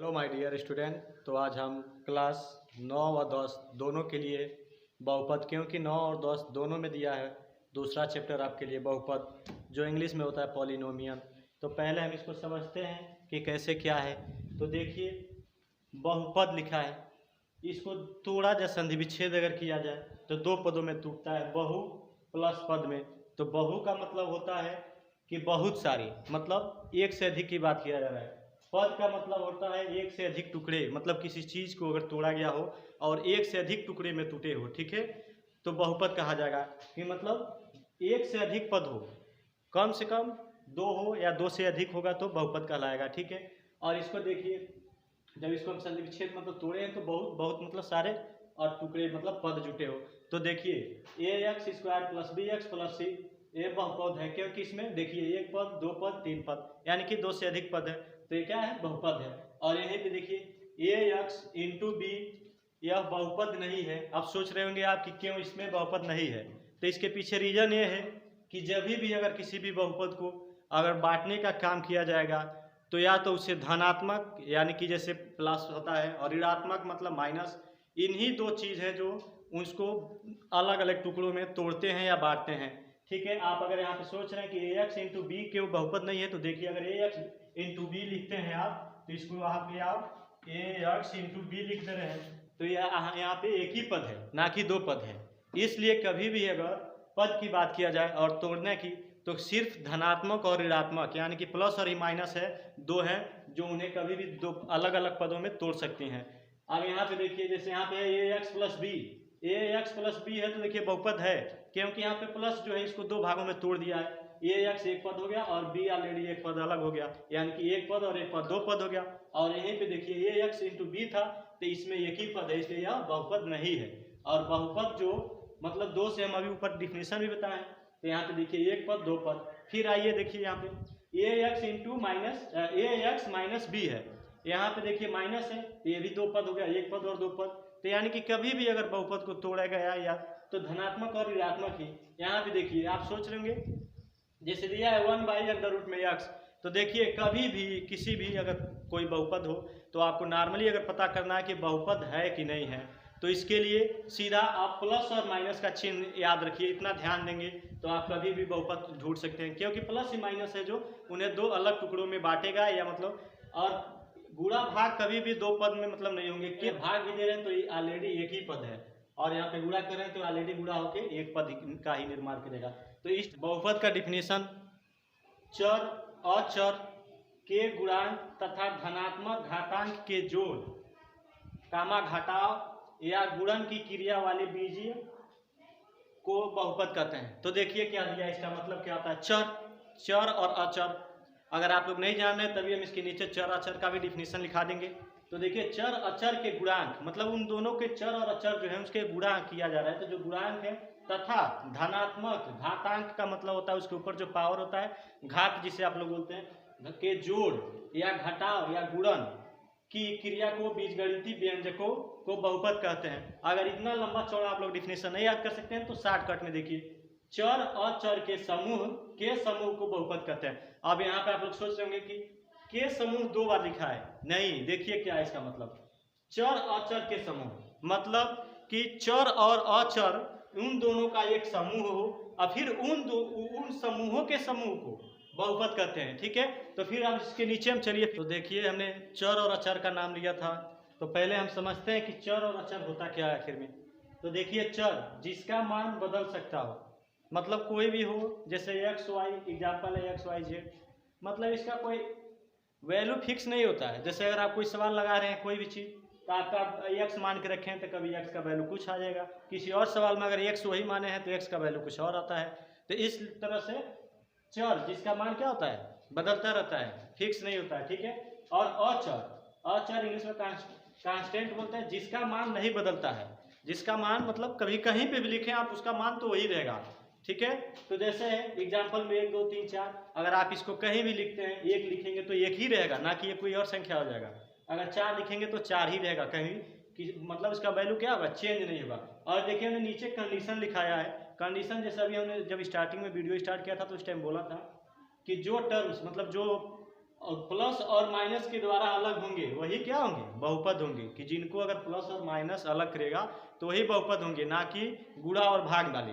Hello my dear student. तो आज हम क्लास 9 और 10 दोनों के लिए बहुपद, क्योंकि 9 और 10 दोनों में दिया है दूसरा चैप्टर आपके लिए बहुपद, जो इंग्लिश में होता है पॉलिनोमियल। तो पहले हम इसको समझते हैं कि कैसे क्या है। तो देखिए, बहुपद लिखा है, इसको थोड़ा जा संधि विच्छेद अगर किया जाए तो दो पदों में टूटता है, बहु प्लस पद में। तो बहु का मतलब होता है कि बहुत सारी, मतलब एक से अधिक की बात किया जा रहा है। पद का मतलब होता है एक से अधिक टुकड़े, मतलब किसी चीज़ को अगर तोड़ा गया हो और एक से अधिक टुकड़े में टूटे हो, ठीक है, तो बहुपद कहा जाएगा। कि मतलब एक से अधिक पद हो, कम से कम दो हो या दो से अधिक होगा तो बहुपद कहलाएगा, ठीक है। और इसको देखिए, जब इसको हम संधि विच्छेद मतलब तोड़े हैं तो बहुत बहुत मतलब सारे, और टुकड़े मतलब पद जुटे हो। तो देखिए A X square plus B X plus C, ये बहुपद है, क्योंकि इसमें देखिए एक पद, दो पद, तीन पद, यानी कि दो से अधिक पद है, तो ये क्या है, बहुपद है। और यहीं पे देखिए ए एक्स इंटू बी, यह बहुपद नहीं है। अब सोच रहे होंगे आप कि क्यों इसमें बहुपद नहीं है, तो इसके पीछे रीजन ये है कि जब भी अगर किसी भी बहुपद को अगर बांटने का काम किया जाएगा तो या तो उसे धनात्मक यानी कि जैसे प्लस होता है, और ऋणात्मक मतलब माइनस, इन्हीं दो चीज़ है जो उसको अलग अलग टुकड़ों में तोड़ते हैं या बांटते हैं, ठीक है। आप अगर यहाँ पे सोच रहे हैं कि ए एक्स इंटू बी के बहुपद नहीं है, तो देखिए अगर ए एक्स इंटू बी लिखते हैं आप, तो इसको वहाँ पे आप ए एक्स इंटू बी लिख दे रहे हैं, तो यहाँ पे एक ही पद है, ना कि दो पद है। इसलिए कभी भी अगर पद की बात किया जाए और तोड़ने की, तो सिर्फ धनात्मक और ऋणात्मक यानी कि प्लस और माइनस है, दो हैं जो उन्हें कभी भी दो अलग अलग पदों में तोड़ सकती हैं। अब यहाँ पे देखिए, जैसे यहाँ पे ए एक्स प्लस बी, ए एक्स प्लस बी है तो देखिए बहुपद है, क्योंकि यहाँ पे प्लस जो है इसको दो भागों में तोड़ दिया है। ए एक्स एक पद हो गया और बी ऑलरेडी एक पद अलग हो गया, यानी कि एक पद और एक पद दो पद हो गया। और यहीं पे देखिए ए एक्स इंटू बी था, तो इसमें एक ही पद है, इसलिए यह बहुपद नहीं है। और बहुपद जो मतलब दो से हम अभी ऊपर डिफिनेशन भी बताएं, तो यहाँ पे देखिए एक पद दो पद। फिर आइए देखिए यहाँ पे ए एक्स इंटू माइनस ए एक्स माइनस बी है, यहाँ पे देखिए माइनस है, ये भी दो पद हो गया, एक पद और दो पद। तो यानी कि कभी भी अगर बहुपद को तोड़ा गया या तो धनात्मक और ऋणात्मक ही। यहाँ पे देखिए आप सोच रहे होंगे, जैसे दिया है 1/√में x, तो देखिए कभी भी किसी भी अगर कोई बहुपद हो तो आपको नॉर्मली अगर पता करना है कि बहुपद है कि नहीं है, तो इसके लिए सीधा आप प्लस और माइनस का चिन्ह याद रखिए, इतना ध्यान देंगे तो आप कभी भी बहुपद ढूंढ सकते हैं, क्योंकि प्लस ही माइनस है जो उन्हें दो अलग टुकड़ों में बांटेगा, या मतलब और गुणा भाग कभी भी दो पद में मतलब नहीं होंगे, कि भाग भी दे रहे हैं तो ये ऑलरेडी एक ही पद है, और यहाँ पे गुणा कर रहे हैं तो ऑलरेडी गुणा होके एक पद का ही निर्माण करेगा। तो इस बहुपद का डिफिनेशन चर अचर के गुणांक तथा धनात्मक घातांक के जोड़, कामा घटाव या गुणन की क्रिया वाले बीजीय को बहुपद कहते हैं। तो देखिए क्या दिया, इसका मतलब क्या होता है, चर और अचर। अगर आप लोग नहीं जान रहे तभी हम इसके नीचे चर अचर का भी डिफिनेशन लिखा देंगे। तो देखिए चर अचर के गुणांक मतलब उन दोनों के चर और अचर जो है उसके गुणांक किया जा रहा है, तो जो गुणांक है तथा धनात्मक घातांक का मतलब होता है उसके ऊपर जो पावर होता है, घात जिसे आप लोग बोलते हैं, के जोड़ या घटाव या गुणन की क्रिया को बीजगणितीय व्यंजकों को बहुपद कहते हैं। अगर इतना लंबा चौड़ा आप लोग डिफिनेशन नहीं याद कर सकते हैं तो शॉर्टकट में देखिए, चर अचर के समूह को बहुपद कहते हैं। अब यहाँ पे आप लोग सोच रहे होंगे कि के समूह दो बार लिखा है, नहीं, देखिए क्या है इसका मतलब, चर अचर के समूह मतलब कि चर और अचर उन दोनों का एक समूह हो, और फिर उन समूहों के समूह को बहुपद कहते हैं, ठीक है। तो फिर आप इसके नीचे हम चलिए, तो देखिए हमने चर और अचर का नाम लिया था, तो पहले हम समझते हैं कि चर और अचर होता क्या है आखिर में। तो देखिए चर जिसका मान बदल सकता हो, मतलब कोई भी हो, जैसे एक्स वाई, एग्जाम्पल है एक्स वाई जेड, मतलब इसका कोई वैल्यू फिक्स नहीं होता है। जैसे अगर आप कोई सवाल लगा रहे हैं कोई भी चीज़, तो आपका एक्स मान के रखें तो कभी एक्स का वैल्यू कुछ आ जाएगा, किसी और सवाल में अगर एक्स वही माने हैं तो एक्स का वैल्यू कुछ और आता है। तो इस तरह से चर जिसका मान क्या होता है, बदलता रहता है, फिक्स नहीं होता है, ठीक है। और अचर इंग्लिश में कांस्टेंट बोलते हैं, जिसका मान नहीं बदलता है, जिसका मान मतलब कभी कहीं पे भी लिखें आप उसका मान तो वही रहेगा, ठीक है। तो जैसे है एग्जाम्पल में 1 2 3 4, अगर आप इसको कहीं भी लिखते हैं, एक लिखेंगे तो एक ही रहेगा, ना कि ये कोई और संख्या हो जाएगा। अगर 4 लिखेंगे तो 4 ही रहेगा, कहीं कि मतलब इसका वैल्यू क्या होगा, चेंज नहीं होगा। और देखिए हमने नीचे कंडीशन लिखाया है, कंडीशन जैसे अभी हमने जब स्टार्टिंग में वीडियो स्टार्ट किया था तो उस टाइम बोला था कि जो टर्म्स मतलब जो और प्लस और माइनस के द्वारा अलग होंगे वही क्या होंगे, बहुपद होंगे। कि जिनको अगर प्लस और माइनस अलग करेगा तो वही बहुपद होंगे, ना कि गुणा और भाग वाले।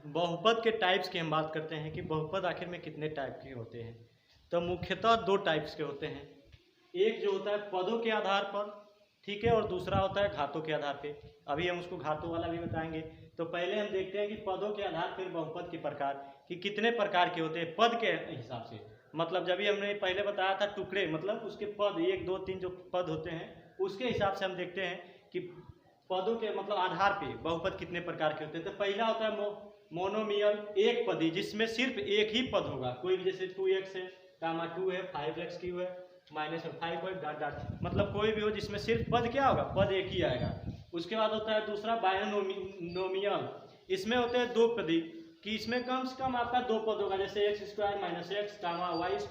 बहुपद के टाइप्स की हम बात करते हैं कि बहुपद आखिर में कितने टाइप के होते हैं। तो मुख्यतः दो टाइप्स के होते हैं, एक जो होता है पदों के आधार पर, ठीक है, और दूसरा होता है घातों के आधार पे। अभी हम उसको घातों वाला भी बताएंगे। तो पहले हम देखते हैं कि पदों के आधार पर बहुपद के प्रकार कि कितने प्रकार के होते हैं पद के हिसाब से। मतलब जब भी हमने पहले बताया था टुकड़े, मतलब उसके पद 1 2 3 जो पद होते हैं उसके हिसाब से हम देखते हैं कि पदों के मतलब आधार पे बहुपद कितने प्रकार के होते हैं। तो पहला होता है मोनोमियल, एक पदी, जिसमें सिर्फ एक ही पद होगा। कोई भी जैसे 2x है, कामा 2 है, 5x क्यू है, -5 है, डॉट डॉट, मतलब कोई भी हो जिसमें सिर्फ पद क्या होगा, पद एक ही आएगा। उसके बाद होता है दूसरा बायनोमियल, इसमें होते हैं दो पदी कि इसमें कम से कम आपका दो पद होगा, जैसे x² - x कामा y² +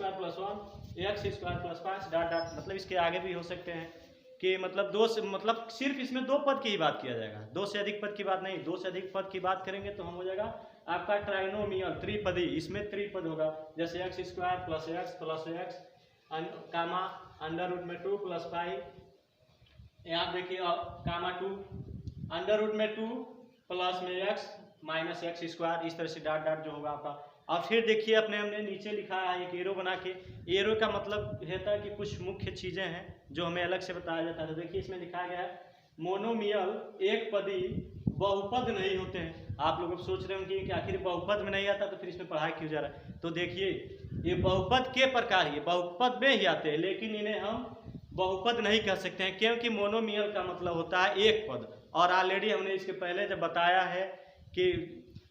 1 x² + 5 डॉट डॉट, मतलब इसके आगे भी हो सकते हैं कि मतलब मतलब सिर्फ इसमें दो पद की ही बात किया जाएगा, दो से अधिक पद की बात नहीं। दो से अधिक पद की बात करेंगे तो हम हो जाएगा आपका ट्राइनोमियल, त्रिपदी, इसमें त्रिपद होगा, जैसे x² + x + x कामा √2 + 5, यहाँ देखिए कामा 2 √2 प्लस में x -x², इस तरह से डॉट डॉट जो होगा आपका। और फिर देखिए हमने नीचे लिखा है एक एरो बना के। एरो का मतलब रहता है कि कुछ मुख्य चीज़ें हैं जो हमें अलग से बताया जाता है। तो देखिए इसमें लिखा गया है मोनोमियल, एक पदी बहुपद नहीं होते हैं। आप लोग अब सोच रहे होंगे कि आखिर बहुपद में नहीं आता तो फिर इसमें पढ़ाई क्यों जा रहा है। तो देखिए ये बहुपद के प्रकार, ये बहुपद में ही आते हैं, लेकिन इन्हें हम बहुपद नहीं कह सकते हैं, क्योंकि मोनोमियल का मतलब होता है एक पद। और ऑलरेडी हमने इसके पहले जब बताया है कि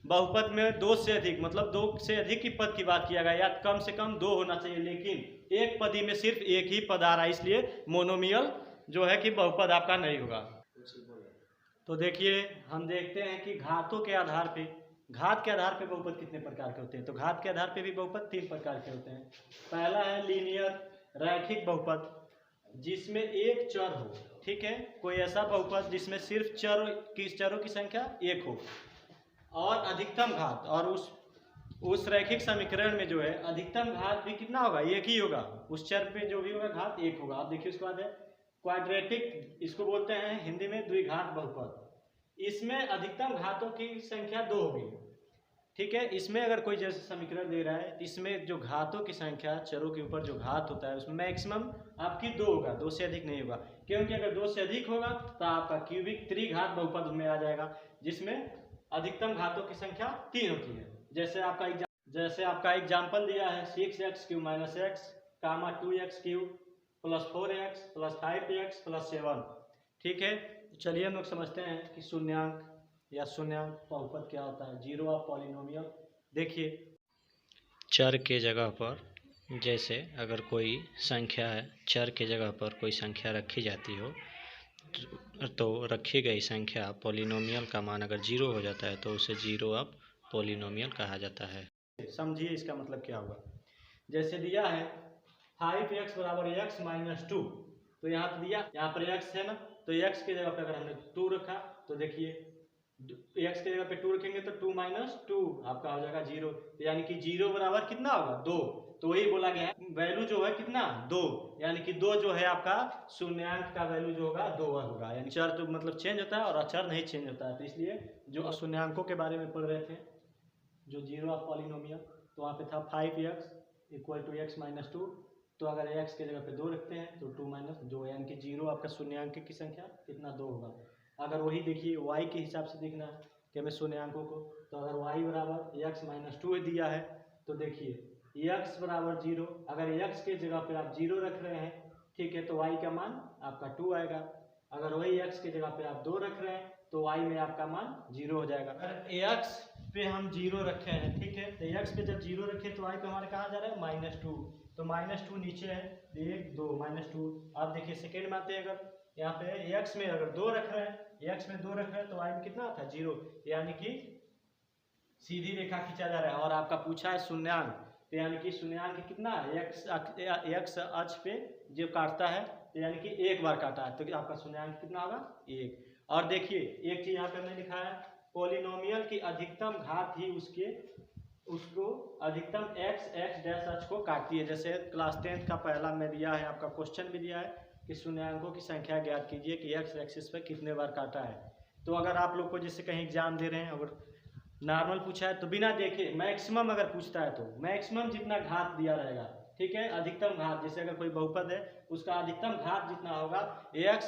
बहुपद में दो से अधिक, मतलब दो से अधिक की पद की बात किया गया, या कम से कम दो होना चाहिए, लेकिन एक पदी में सिर्फ एक ही पद आ रहा है, इसलिए मोनोमियल जो है कि बहुपद आपका नहीं होगा। तो देखिए हम देखते हैं कि घातों के आधार पे, घात के आधार पे बहुपद कितने प्रकार के होते हैं। तो घात के आधार पे भी बहुपद 3 प्रकार के होते हैं। पहला है लीनियर, रैखिक बहुपद, जिसमें एक चर हो, ठीक है, कोई ऐसा बहुपद जिसमें सिर्फ चरों की संख्या एक हो, और अधिकतम घात, और उस रैखिक समीकरण में जो है अधिकतम घात भी कितना होगा, एक ही होगा, उस चर पे जो भी होगा घात एक होगा। अब देखिए उसके बाद है क्वाड्रेटिक, इसको बोलते हैं हिंदी में द्विघात बहुपद। इसमें अधिकतम घातों की संख्या 2 होगी, ठीक है। इसमें अगर कोई जैसे समीकरण दे रहा है, इसमें जो घातों की संख्या, चरों के ऊपर जो घात होता है उसमें मैक्सिमम आपकी 2 होगा, 2 से अधिक नहीं होगा, क्योंकि अगर 2 से अधिक होगा तो आपका क्यूबिक त्रिघात बहुपद में आ जाएगा, जिसमें अधिकतम घातों की संख्या 3 होती है। जैसे आपका एग्जाम्पल दिया है 6x³ - x कामा 2x³ + 4x + 5x + 7, ठीक है। चलिए हम लोग समझते हैं कि शून्यांक या शून्यांक बहुपद क्या होता है, जीरो ऑफ पॉलिनोमियल। देखिए चर के जगह पर, जैसे अगर कोई संख्या है, चर के जगह पर कोई संख्या रखी जाती हो तो रखी गई संख्या पॉलिनोमियल का मान अगर 0 हो जाता है तो उसे जीरो ऑफ पॉलिनोमियल कहा जाता है। समझिए इसका मतलब क्या होगा। जैसे दिया है 5x = x - 2, तो यहाँ पर दिया, यहाँ पर x है ना, तो x के जगह पे अगर हमने 2 रखा तो देखिए x के जगह पे 2 रखेंगे तो 2 - 2 आपका हो जाएगा 0, यानी कि 0 बराबर कितना होगा, 2। तो वही बोला गया है वैल्यू जो है कितना, 2, यानी कि 2 जो है आपका शून्यांक का वैल्यू जो होगा 2 होगा। यानी चर तो मतलब चेंज होता है और अचर नहीं चेंज होता है। तो इसलिए जो शून्यांकों के बारे में पढ़ रहे थे, जो जीरो ऑफ पॉलिनोमियल, तो वहाँ पे था 5x = x - 2, तो अगर x के जगह पे 2 रखते हैं तो 2 - 2, यानी कि 0 आपका शून्यांक की संख्या कितना, 2 होगा। अगर वही देखिए y के हिसाब से देखना है कि हमें शून्यांकों को, तो अगर y = x - 2 दिया है तो देखिए x = 0, अगर x के जगह पे आप 0 रख रहे हैं, ठीक है, तो y का मान आपका 2 आएगा। अगर वही x के जगह पे आप 2 रख रहे हैं तो y में आपका मान 0 हो जाएगा। अगर x पे हम 0 रखे हैं, ठीक है, तो x पे जब 0 रखे तो y पे हमारे कहाँ जा रहा है, -2, तो -2 नीचे है, 1 2 -2। आप देखिए सेकेंड में आते हैं, अगर यहाँ पे x में अगर 2 रख रहे हैं, x में 2 रख रहे हैं तो y में कितना आता है, 0, यानी कि सीधी रेखा खींचा जा रहा है। और आपका पूछा है शून्यांक, तो यानी कि शून्यांक कितना है, x अक्ष पे जो काटता है, तो यानी कि एक बार काटा है, तो आपका शून्यांक कितना होगा, 1। और देखिए एक चीज यहाँ पे हमने लिखा है, पॉलिनोमियल की अधिकतम घात ही उसके उसको अधिकतम x डैश h को काटती है। जैसे क्लास 10th का पहला में दिया है, आपका क्वेश्चन भी दिया है कि शून्यांकों की संख्या ज्ञात कीजिए कि x एक्सिस पे कितने बार काटा है। तो अगर आप लोग को जैसे कहीं एग्जाम दे रहे हैं, अगर नॉर्मल पूछा है तो बिना देखे मैक्सिमम अगर पूछता है तो मैक्सिमम जितना घात दिया रहेगा, ठीक है, अधिकतम घात, जैसे अगर कोई बहुपद है उसका अधिकतम घात जितना होगा x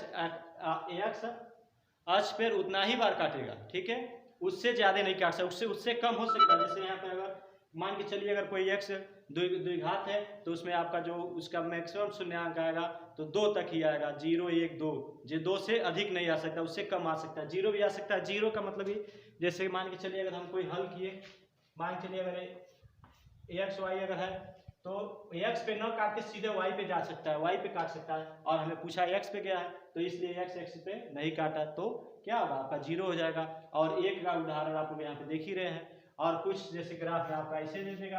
h पर उतना ही बार काटेगा, ठीक है, उससे ज़्यादा नहीं काट सकता, उससे कम हो सकता है। जैसे यहाँ पर अगर मान के चलिए अगर कोई x द्विघात है तो उसमें आपका जो उसका मैक्सिमम शून्यांक आएगा तो 2 तक ही आएगा, 0 1 2, जो 2 से अधिक नहीं आ सकता, उससे कम आ सकता है, 0 भी आ सकता है। 0 का मतलब ही जैसे मान के चलिए अगर हम कोई हल किए, मान के चलिए अगर x y अगर है तो x पे न काट के सीधे y पे जा सकता है, y पे काट सकता है, और हमें पूछा x पे गया है तो इसलिए x एक्सिस पे नहीं काटा, तो क्या होगा आपका 0 हो जाएगा। और एक का उदाहरण आप लोग यहाँ पे देख ही रहे हैं। और कुछ जैसे ग्राफ में आपका ऐसे दे देगा,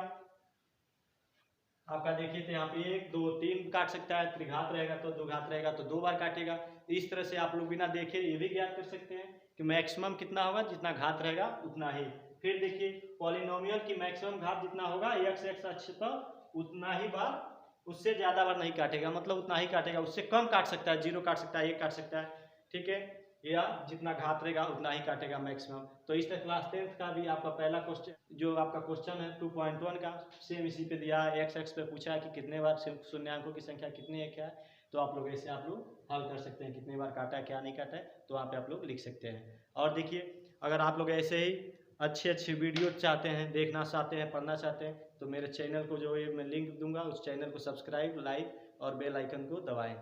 आपका देखिए तो यहाँ पे 1 2 3 काट सकता है, त्रिघात रहेगा तो 2 घात रहेगा तो 2 बार काटेगा। इस तरह से आप लोग बिना देखे ये भी ज्ञात कर सकते हैं कि मैक्सिमम कितना होगा, जितना घात रहेगा उतना ही। फिर देखिए पॉलिनोमियल की मैक्सिमम घात जितना होगा x अक्ष पर उतना ही बार, उससे ज्यादा बार नहीं काटेगा, मतलब उतना ही काटेगा, उससे कम काट सकता है, 0 काट सकता है, 1 काट सकता है, ठीक है, या जितना घात रहेगा उतना ही काटेगा मैक्सिमम। तो इस तरह क्लास 10th का भी आपका पहला क्वेश्चन, जो आपका क्वेश्चन है 2.1 का, सेम इसी पे दिया है, x एक्स पे पूछा है कि कितने बार शून्यांकों की संख्या कितनी है, क्या है। तो आप लोग ऐसे आप लोग हल कर सकते हैं, कितने बार काटा है क्या नहीं काटा है, तो वहाँ पे आप लोग लिख सकते हैं। और देखिए अगर आप लोग ऐसे ही अच्छी वीडियो चाहते हैं, देखना चाहते हैं, पढ़ना चाहते हैं, तो मेरे चैनल को जो है मैं लिंक दूंगा, उस चैनल को सब्सक्राइब, लाइक और बेल आइकन को दबाएं।